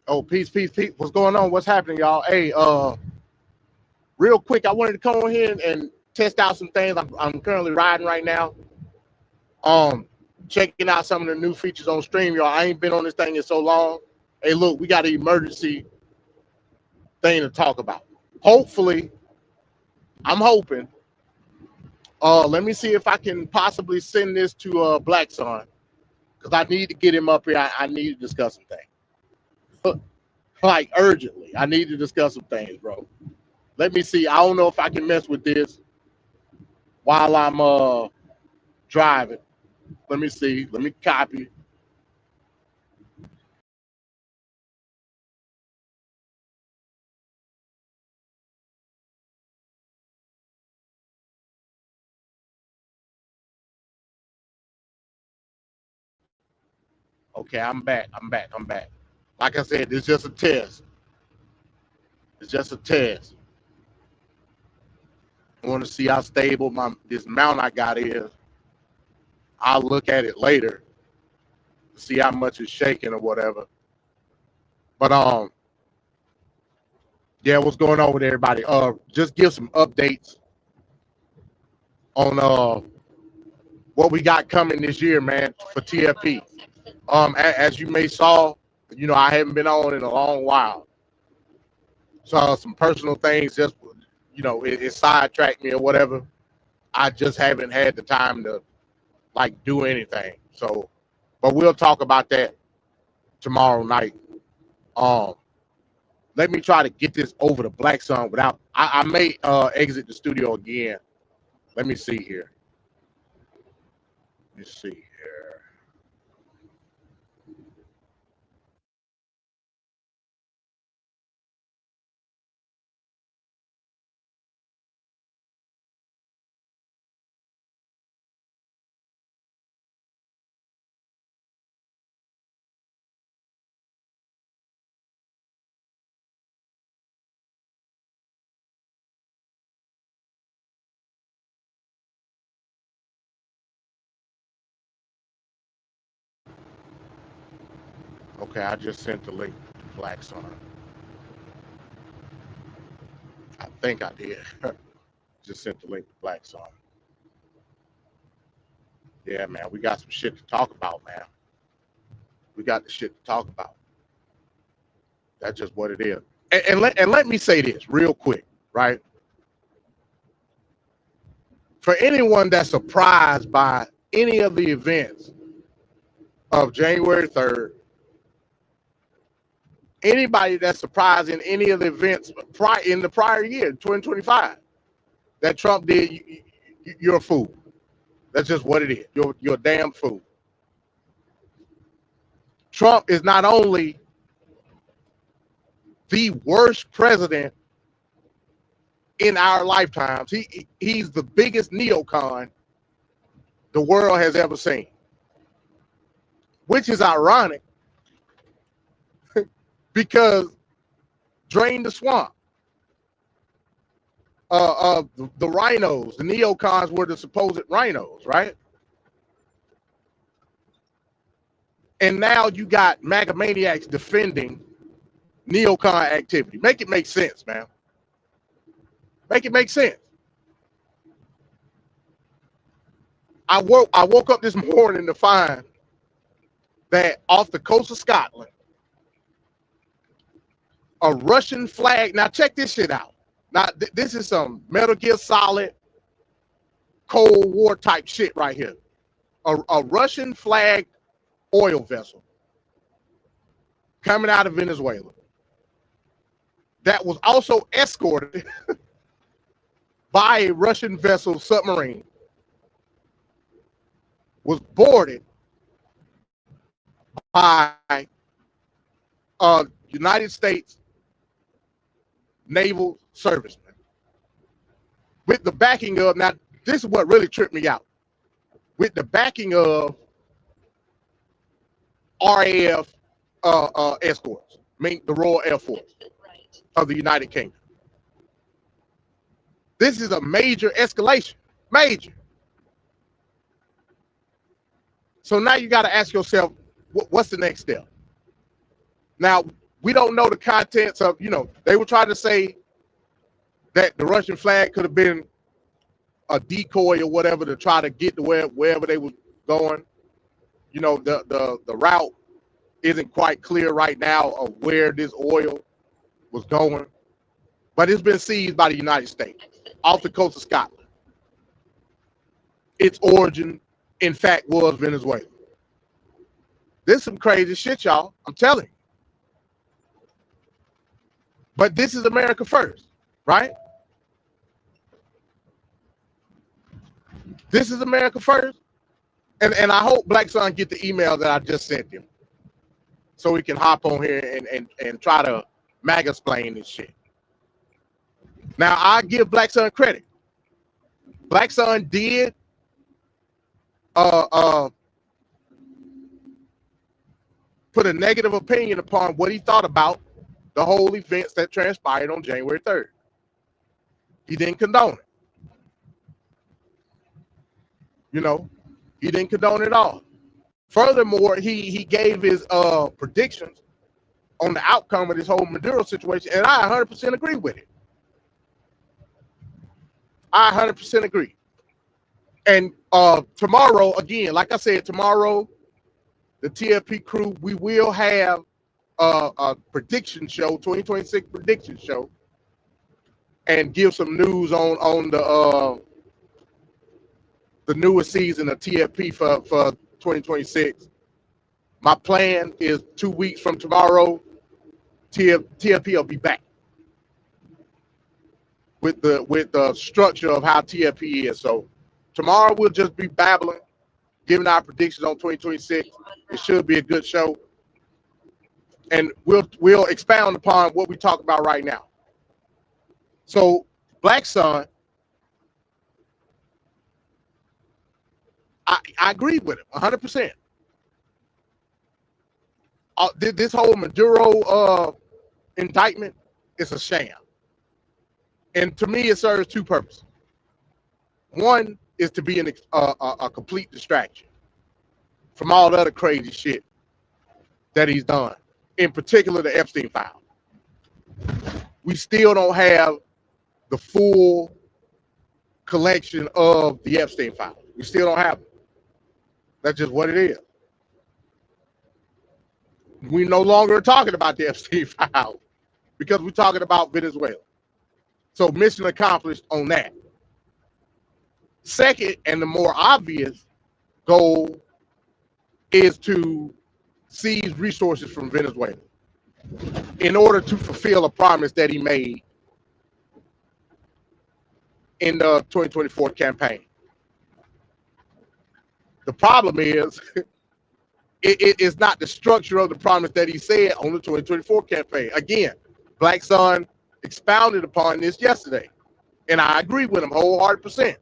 Oh, peace, peace, peace. What's going on? What's happening, y'all? Hey, real quick, I wanted to come on here and test out some things. I'm currently riding right now. Um, Checking out some of the new features on Stream, y'all. I ain't been on this thing in so long. Hey, look, we got an emergency thing to talk about. Hopefully, I'm hoping. Let me see if I can possibly send this to Black Son because I need to get him up here. I need to discuss some things, like urgently. I need to discuss some things, bro. Let me see. I don't know if I can mess with this while I'm driving. Let me see. Let me copy. Okay, I'm back. I'm back. I'm back. Like I said, it's just a test. It's just a test. I want to see how stable this mount I got is. I'll look at it later to see how much it's shaking or whatever. But yeah, what's going on with everybody? Just give some updates on what we got coming this year, man, for TFP. As you may saw, I haven't been on in a long while. So some personal things just, it sidetracked me or whatever. I just haven't had the time to like do anything. So, but we'll talk about that tomorrow night. Let me try to get this over to Black Sun without. I may exit the studio again. Let me see here. Let me see here. Okay, I just sent the link to Black Sun. I think I did. Just sent the link to Black Sun. Yeah, man, we got some shit to talk about, man. We got the shit to talk about. That's just what it is. And let me say this real quick, right? For anyone that's surprised by any of the events of January 3rd, anybody that's surprised in any of the events in the prior year, 2025, that Trump did, you're a fool. That's just what it is. You're a damn fool. Trump is not only the worst president in our lifetimes, he's the biggest neocon the world has ever seen, which is ironic because Drain the Swamp, the rhinos, the neocons were the supposed rhinos, right? And now you got MAGA maniacs defending neocon activity. Make it make sense, man. Make it make sense. I woke up this morning to find that off the coast of Scotland, a Russian flag. Now check this shit out. Now this is some Metal Gear Solid Cold War type shit right here. A Russian flag oil vessel coming out of Venezuela that was also escorted by a Russian vessel submarine was boarded by United States naval servicemen with the backing of, now this is what really tripped me out, with the backing of RAF escorts, I mean the Royal Air Force of the United Kingdom. This is a major escalation, major. So now you got to ask yourself, what's the next step? Now, We don't know the contents of, they were trying to say that the Russian flag could have been a decoy or whatever to try to get to wherever they were going. The route isn't quite clear right now of where this oil was going, but it's been seized by the United States off the coast of Scotland. Its origin, in fact, was Venezuela. This is some crazy shit, y'all. I'm telling you. But this is America first, right? This is America first. And I hope Black Son get the email that I just sent him so we can hop on here and try to mag-explain this shit. Now, I give Black Son credit. Black Son did put a negative opinion upon what he thought about the whole events that transpired on January 3rd. He didn't condone it. He didn't condone it at all. Furthermore, he gave his predictions on the outcome of this whole Maduro situation, and I 100% agree with it. I 100% agree. And tomorrow, again, like I said, tomorrow, the TFP crew, we will have a prediction show, 2026 prediction show, and give some news on the newest season of TFP for 2026. My plan is 2 weeks from tomorrow, TFP will be back with the structure of how TFP is. So tomorrow we'll just be babbling, giving our predictions on 2026. It should be a good show. And we'll expound upon what we talk about right now. So Black Son, I agree with him 100%. This whole Maduro indictment is a sham. And to me, it serves two purposes. One is to be a complete distraction from all the other crazy shit that he's done, in particular the Epstein file. We still don't have the full collection of the Epstein file. We still don't have it. That's just what it is. We no longer are talking about the Epstein file because we're talking about Venezuela. So mission accomplished on that. Second, and the more obvious goal, is to seize resources from Venezuela in order to fulfill a promise that he made in the 2024 campaign. The problem is, it is not the structure of the promise that he said on the 2024 campaign. Again, Black Son expounded upon this yesterday, and I agree with him wholehearted%.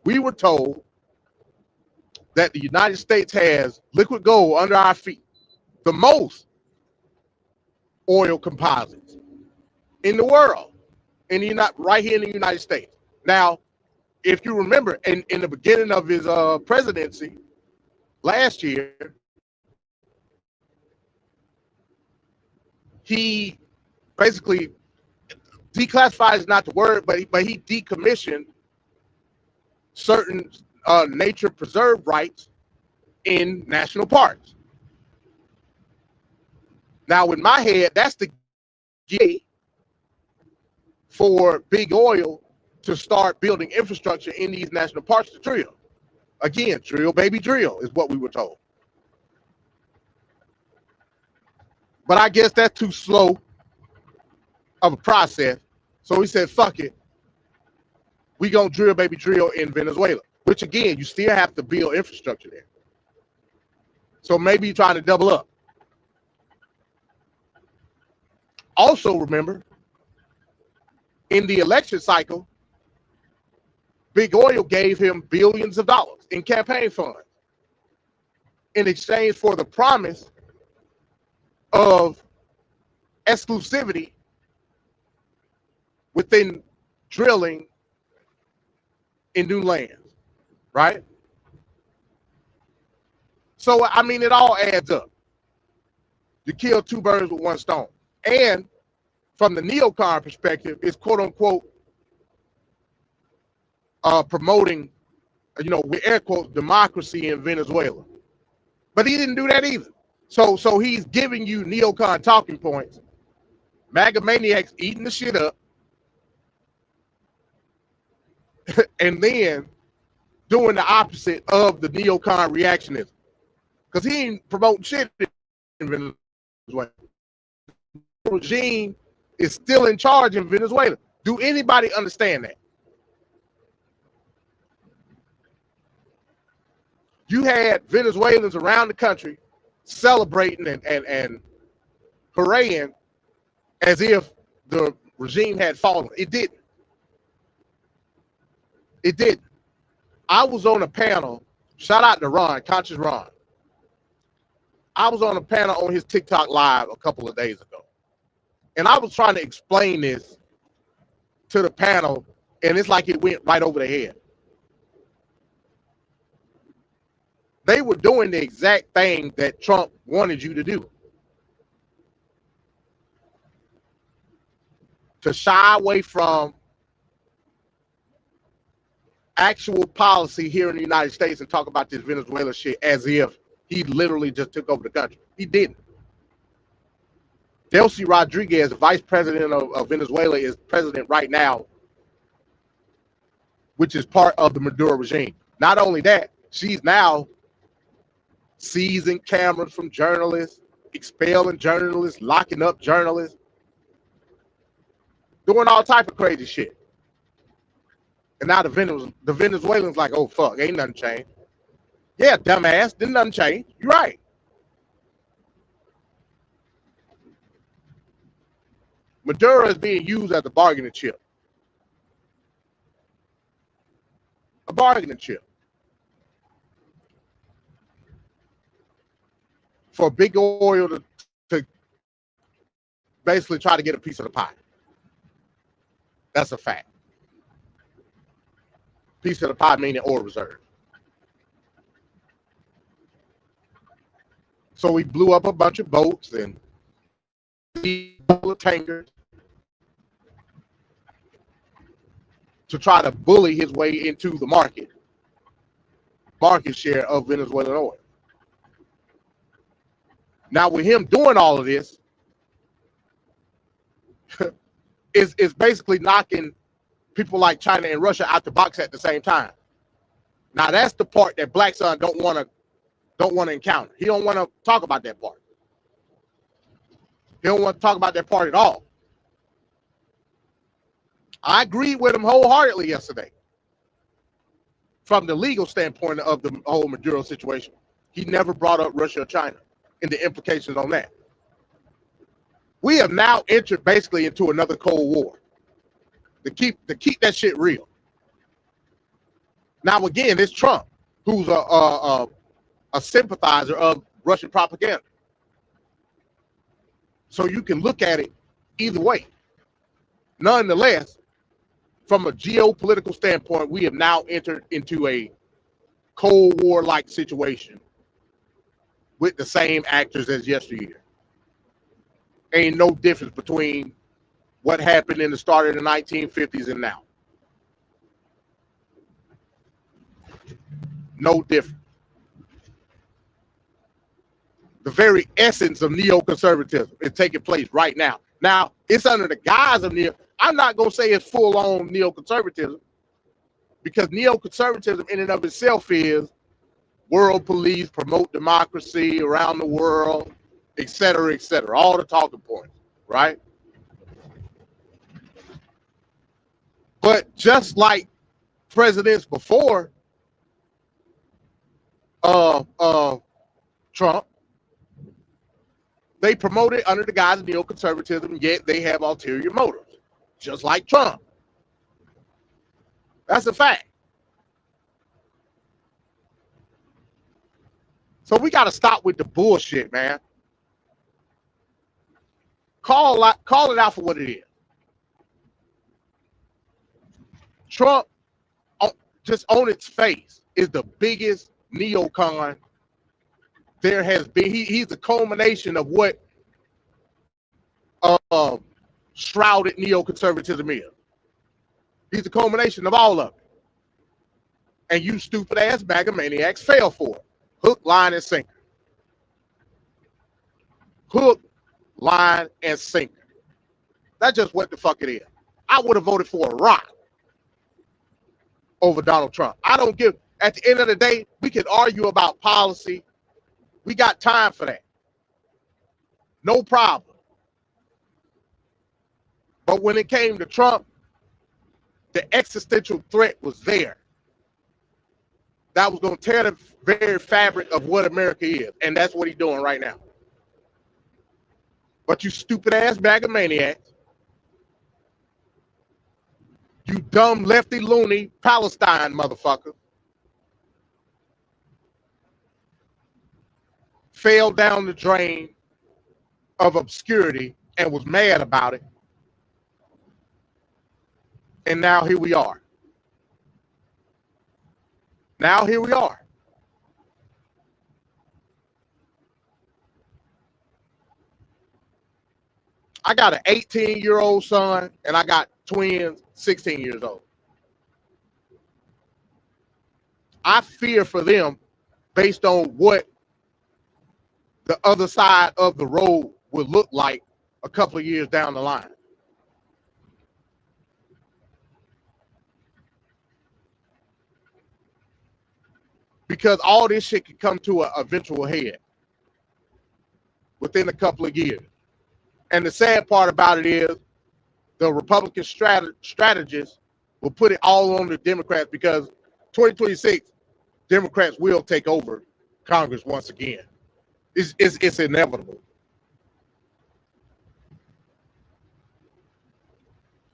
We were told that the United States has liquid gold under our feet, the most oil composites in the world, right here in the United States. Now, if you remember, in the beginning of his presidency last year, he basically declassified is not the word, but he decommissioned certain nature preserve rights in national parks. Now, in my head, that's the key for big oil to start building infrastructure in these national parks to drill. Again, drill, baby, drill is what we were told. But I guess that's too slow of a process. So he said, fuck it. We gonna drill, baby, drill in Venezuela, which again, you still have to build infrastructure there. So maybe you're trying to double up. Also remember, in the election cycle, Big Oil gave him billions of dollars in campaign funds in exchange for the promise of exclusivity within drilling in new lands, right? So, I mean, it all adds up. You kill two birds with one stone. And from the neocon perspective, it's quote unquote promoting, with air quotes, democracy in Venezuela. But he didn't do that either. So he's giving you neocon talking points, MAGA maniacs eating the shit up, and then doing the opposite of the neocon reactionism. Because he ain't promoting shit in Venezuela. The regime is still in charge in Venezuela. Do anybody understand that? You had Venezuelans around the country celebrating and parading as if the regime had fallen. It didn't. It didn't. I was on a panel, shout out to Ron, Conscious Ron. I was on a panel on his TikTok live a couple of days ago. And I was trying to explain this to the panel, and it's like it went right over their head. They were doing the exact thing that Trump wanted you to do. To shy away from actual policy here in the United States and talk about this Venezuela shit as if he literally just took over the country. He didn't. Delcy Rodriguez, the vice president of Venezuela, is president right now, which is part of the Maduro regime. Not only that, she's now seizing cameras from journalists, expelling journalists, locking up journalists, doing all type of crazy shit. And now the Venezuelans like, oh fuck, ain't nothing changed. Yeah, dumbass, didn't nothing change. You're right. Maduro is being used as a bargaining chip. A bargaining chip. For big oil to basically try to get a piece of the pie. That's a fact. Piece of the pie meaning oil reserve. So we blew up a bunch of boats and tankers to try to bully his way into the market share of Venezuelan oil. Now with him doing all of this, is basically knocking people like China and Russia out the box at the same time. Now that's the part that Black Sun don't want to encounter. He don't want to talk about that part. He don't want to talk about that part at all. I agreed with him wholeheartedly yesterday from the legal standpoint of the whole Maduro situation. He never brought up Russia or China and the implications on that. We have now entered basically into another Cold War to keep that shit real. Now again, it's Trump who's a sympathizer of Russian propaganda. So you can look at it either way. Nonetheless, from a geopolitical standpoint, we have now entered into a Cold War-like situation with the same actors as yesteryear. Ain't no difference between what happened in the start of the 1950s and now. No difference. The very essence of neoconservatism is taking place right now. Now, it's under the guise of I'm not going to say it's full-on neoconservatism, because neoconservatism in and of itself is world police, promote democracy around the world, et cetera, all the talking points, right? But just like presidents before Trump, they promote it under the guise of neoconservatism, yet they have ulterior motives, just like Trump. That's a fact. So we got to stop with the bullshit, man. Call it out for what it is. Trump, just on its face, is the biggest neocon there has been. He's the culmination of what shrouded neoconservatism is. He's the culmination of all of it. And you stupid ass MAGA maniacs fell for it. Hook, line, and sinker. Hook, line, and sinker. That's just what the fuck it is. I would have voted for a rock over Donald Trump. I don't give, at the end of the day, we can argue about policy. We got time for that. No problem. But when it came to Trump, the existential threat was there. That was going to tear the very fabric of what America is. And that's what he's doing right now. But you stupid ass MAGA maniacs, you dumb lefty loony Palestine motherfucker, fell down the drain of obscurity and was mad about it. And now here we are. Now here we are. I got an 18-year-old son and I got twins 16 years old. I fear for them based on what the other side of the road will look like a couple of years down the line. Because all this shit can come to an eventual head within a couple of years. And the sad part about it is the Republican strategists will put it all on the Democrats because 2026, Democrats will take over Congress once again. It's inevitable.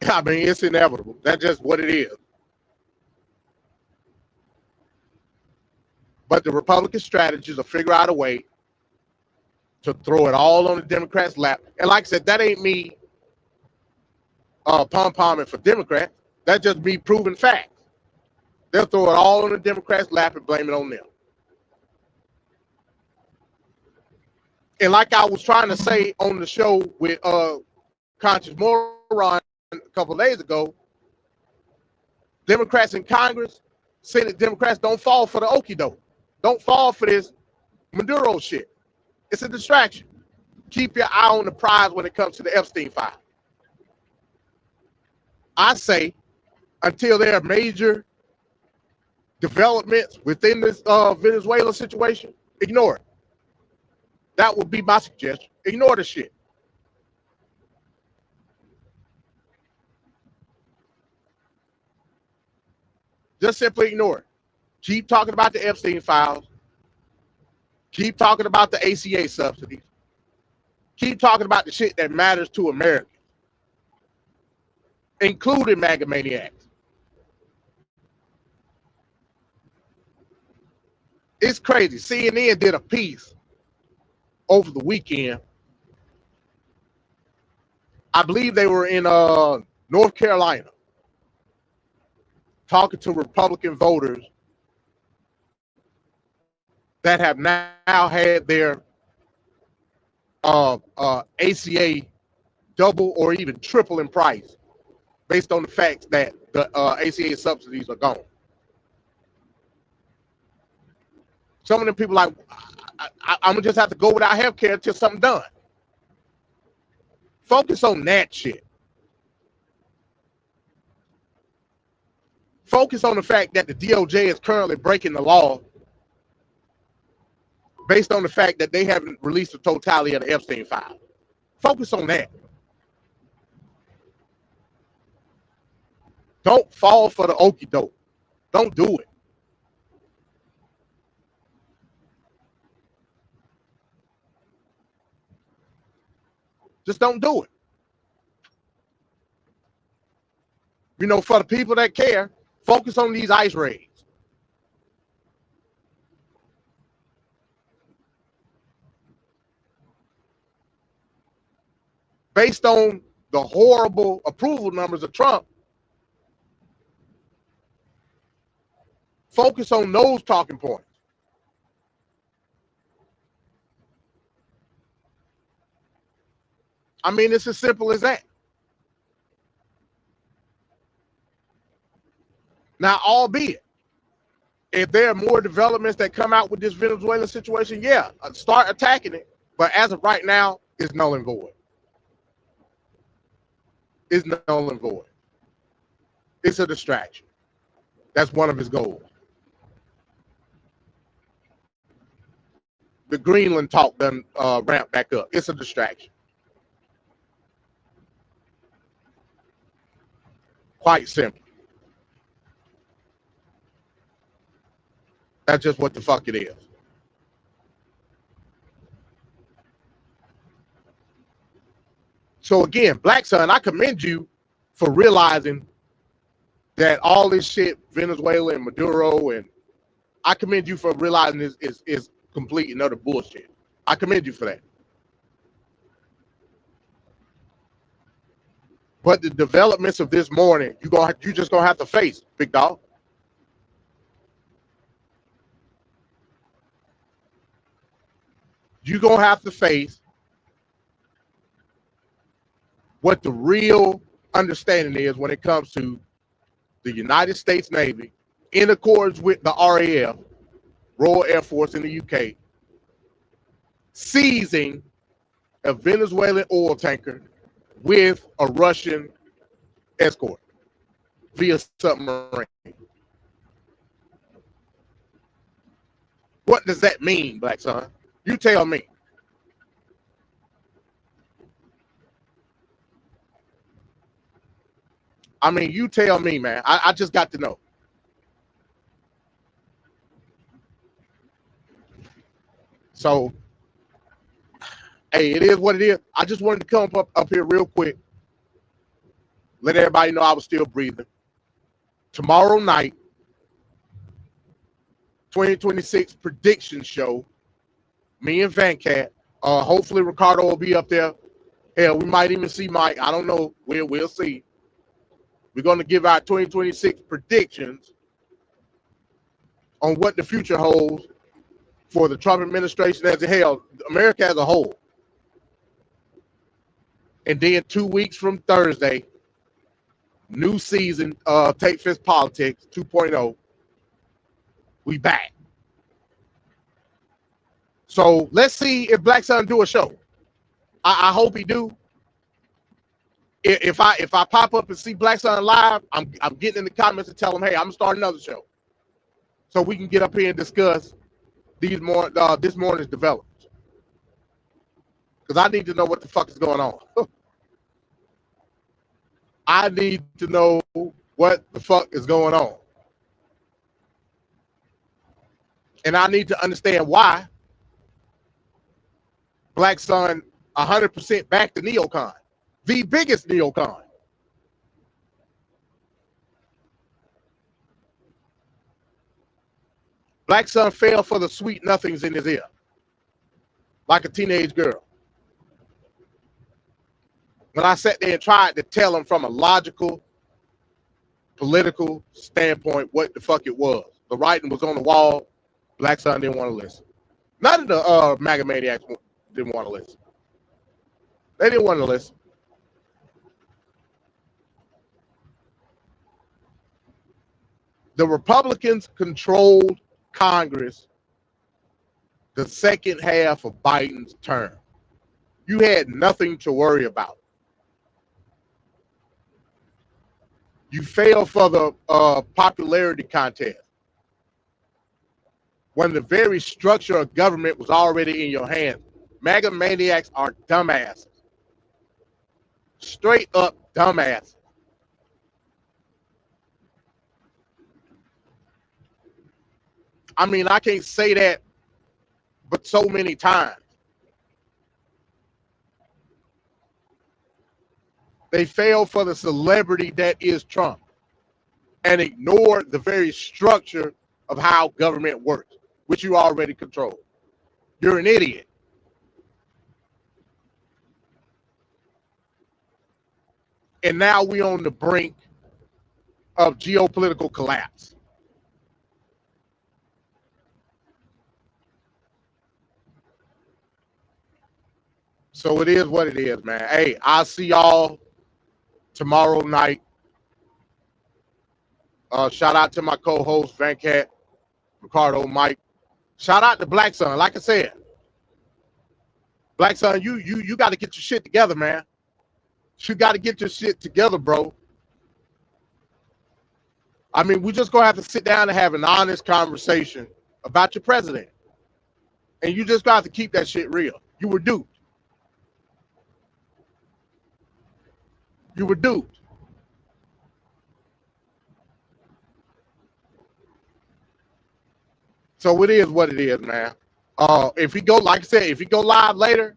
I mean, it's inevitable. That's just what it is. But the Republican strategists will figure out a way to throw it all on the Democrats' lap. And like I said, that ain't me pom-pomming for Democrats. That's just me proving facts. They'll throw it all on the Democrats' lap and blame it on them. And like I was trying to say on the show with Conscious Moron a couple of days ago, Democrats in Congress, Senate Democrats, don't fall for the okie doke. Don't fall for this Maduro shit. It's a distraction. Keep your eye on the prize when it comes to the Epstein file. I say, until there are major developments within this Venezuela situation, ignore it. That would be my suggestion. Ignore the shit. Just simply ignore it. Keep talking about the Epstein files. Keep talking about the ACA subsidies. Keep talking about the shit that matters to Americans, including MAGA maniacs. It's crazy. CNN did a piece over the weekend. I believe they were in North Carolina talking to Republican voters that have now had their ACA double or even triple in price based on the fact that the ACA subsidies are gone. Some of them people like, I'm gonna just have to go without health care until something done. Focus on that shit. Focus on the fact that the DOJ is currently breaking the law based on the fact that they haven't released the totality of the Epstein file. Focus on that. Don't fall for the okie doke. Don't do it. Just don't do it. You know, for the people that care, focus on these ICE raids. Based on the horrible approval numbers of Trump, focus on those talking points. I mean, it's as simple as that. Now, albeit, if there are more developments that come out with this Venezuelan situation, yeah, start attacking it. But as of right now, it's null and void. It's null and void. It's a distraction. That's one of his goals. The Greenland talk done ramp back up. It's a distraction. Quite simple. That's just what the fuck it is. So again, Black Sun, I commend you for realizing that all this shit, Venezuela and Maduro, and I commend you for realizing this is complete and utter bullshit. I commend you for that. But the developments of this morning, you just gonna have to face, big dog. You're gonna have to face what the real understanding is when it comes to the United States Navy, in accordance with the RAF, Royal Air Force in the UK, seizing a Venezuelan oil tanker with a Russian escort via submarine. What does that mean, Black Sun? You tell me. I mean, you tell me, man. I just got to know. So, hey, it is what it is. I just wanted to come up here real quick. Let everybody know I was still breathing. Tomorrow night, 2026 prediction show. Me and Van Cat. Hopefully Ricardo will be up there. Hell, we might even see Mike. I don't know. We'll see. We're going to give our 2026 predictions on what the future holds for the Trump administration as a whole, America as a whole. And then 2 weeks from Thursday, new season of Take Fist Politics 2.0. We back. So let's see if Black Sun do a show. I hope he do. If I pop up and see Black Sun live, I'm getting in the comments and tell him, hey, I'm gonna start another show, so we can get up here and discuss this morning's developments. Because I need to know what the fuck is going on. I need to know what the fuck is going on, and I need to understand why Black Sun 100% back to NeoCon. The biggest NeoCon. Black Sun fell for the sweet nothings in his ear, like a teenage girl. When I sat there and tried to tell him from a logical, political standpoint what the fuck it was, the writing was on the wall. Black Sun didn't want to listen. None of the MAGA maniacs didn't want to listen. They didn't want to listen. The Republicans controlled Congress the second half of Biden's term. You had nothing to worry about. You failed for the popularity contest when the very structure of government was already in your hands. MAGA maniacs are dumbasses. Straight up dumbasses. I mean, I can't say that but so many times. They fail for the celebrity that is Trump and ignore the very structure of how government works, which you already control. You're an idiot. And now we're on the brink of geopolitical collapse. So it is what it is, man. Hey, I'll see y'all tomorrow night. Shout out to my co-host, Van Cat, Ricardo, Mike. Shout out to Black Sun. Like I said, Black Sun, you got to get your shit together, man. You got to get your shit together, bro. I mean, we just gonna have to sit down and have an honest conversation about your president, and you just got to keep that shit real. You were duped. You were duped. So it is what it is, man. If we go, like I said, if we go live later,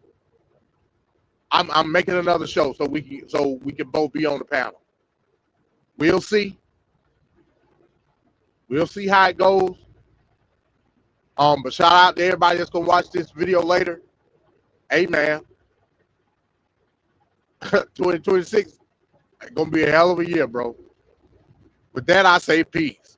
I'm making another show so we can both be on the panel. We'll see. We'll see how it goes. But shout out to everybody that's gonna watch this video later. Hey, man. 2026 gonna be a hell of a year, bro. With that, I say peace.